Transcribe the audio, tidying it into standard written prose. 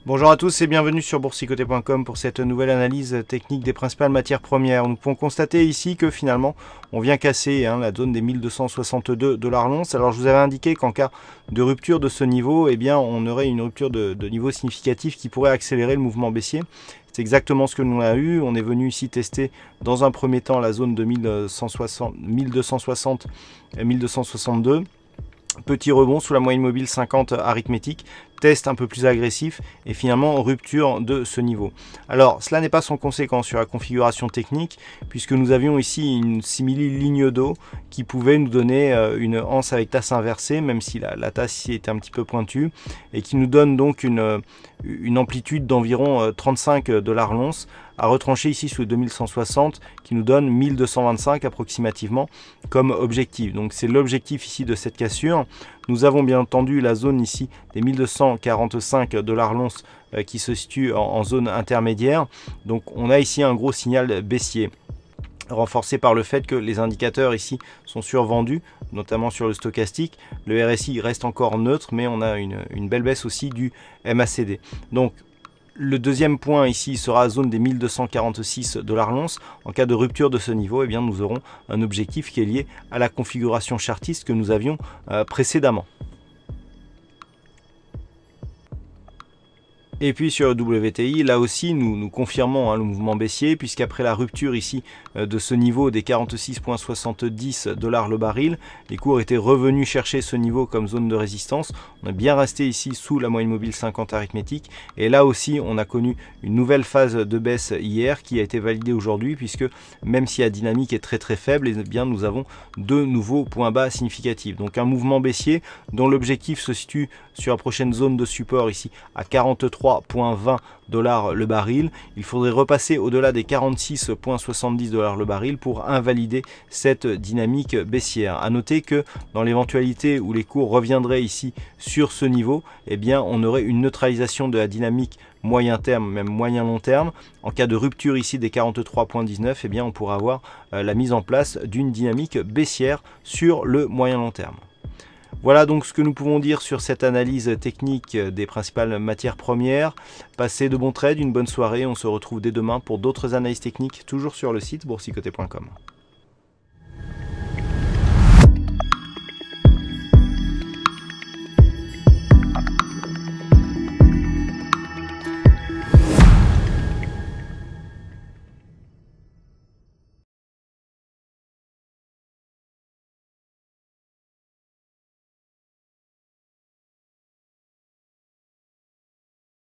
Bonjour à tous et bienvenue sur boursicoté.com pour cette nouvelle analyse technique des principales matières premières. Nous pouvons constater ici que finalement on vient casser la zone des 1262 $ l'once. Alors je vous avais indiqué qu'en cas de rupture de ce niveau, eh bien on aurait une rupture de niveau significatif qui pourrait accélérer le mouvement baissier. C'est exactement ce que l'on a eu. On est venu ici tester dans un premier temps la zone de 1260 et 1262. Petit rebond sous la moyenne mobile 50 arithmétique, test un peu plus agressif et finalement rupture de ce niveau. Alors cela n'est pas sans conséquence sur la configuration technique puisque nous avions ici une simili ligne d'eau qui pouvait nous donner une anse avec tasse inversée, même si la tasse ici était un petit peu pointue, et qui nous donne donc une amplitude d'environ 35 $ l'once à retrancher ici sous le 2160 qui nous donne 1225 approximativement comme objectif. Donc c'est l'objectif ici de cette cassure. Nous avons bien entendu la zone ici des 1245 $ l'once qui se situe en zone intermédiaire. Donc on a ici un gros signal baissier, renforcé par le fait que les indicateurs ici sont survendus, notamment sur le stochastique. Le RSI reste encore neutre, mais on a une belle baisse aussi du MACD. Donc le deuxième point ici sera zone des 1246 $ l'once. En cas de rupture de ce niveau, eh bien, nous aurons un objectif qui est lié à la configuration chartiste que nous avions précédemment. Et puis sur le WTI, là aussi nous confirmons le mouvement baissier, puisqu'après la rupture ici de ce niveau des 46,70 $ le baril, les cours étaient revenus chercher ce niveau comme zone de résistance. On est bien resté ici sous la moyenne mobile 50 arithmétique, et là aussi on a connu une nouvelle phase de baisse hier qui a été validée aujourd'hui, puisque même si la dynamique est très faible, eh bien nous avons deux nouveaux points bas significatifs. Donc un mouvement baissier dont l'objectif se situe sur la prochaine zone de support ici à 43,20 $ le baril. Il faudrait repasser au-delà des 46,70 $ le baril pour invalider cette dynamique baissière. À noter que dans l'éventualité où les cours reviendraient ici sur ce niveau, eh bien on aurait une neutralisation de la dynamique moyen terme, même moyen long terme. En cas de rupture ici des 43,19, eh bien on pourra avoir la mise en place d'une dynamique baissière sur le moyen long terme. Voilà donc ce que nous pouvons dire sur cette analyse technique des principales matières premières. Passez de bons trades, une bonne soirée. On se retrouve dès demain pour d'autres analyses techniques, toujours sur le site boursicoté.com.